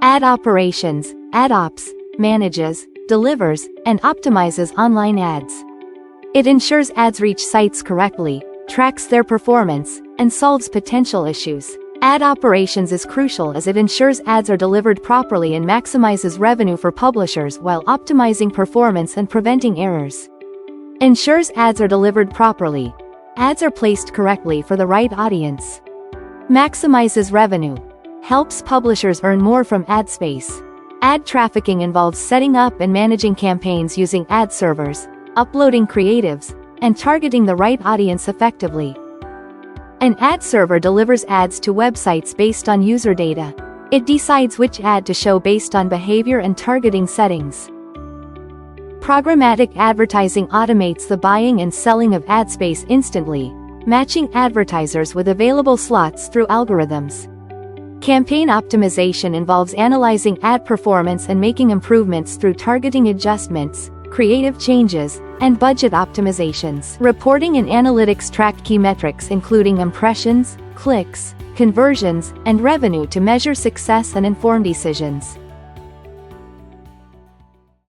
Ad operations, ad ops, manages, delivers, and optimizes online ads. It ensures ads reach sites correctly, tracks their performance, and solves potential issues. Ad operations is crucial as it ensures ads are delivered properly and maximizes revenue for publishers while optimizing performance and preventing errors. Ensures ads are delivered properly. Ads are placed correctly for the right audience. Maximizes revenue. Helps publishers earn more from ad space. Ad trafficking involves setting up and managing campaigns using ad servers, uploading creatives, and targeting the right audience effectively. An ad server delivers ads to websites based on user data. It decides which ad to show based on behavior and targeting settings. Programmatic advertising automates the buying and selling of ad space instantly, matching advertisers with available slots through algorithms. Campaign optimization involves analyzing ad performance and making improvements through targeting adjustments, creative changes, and budget optimizations. Reporting and analytics track key metrics including impressions, clicks, conversions, and revenue to measure success and inform decisions.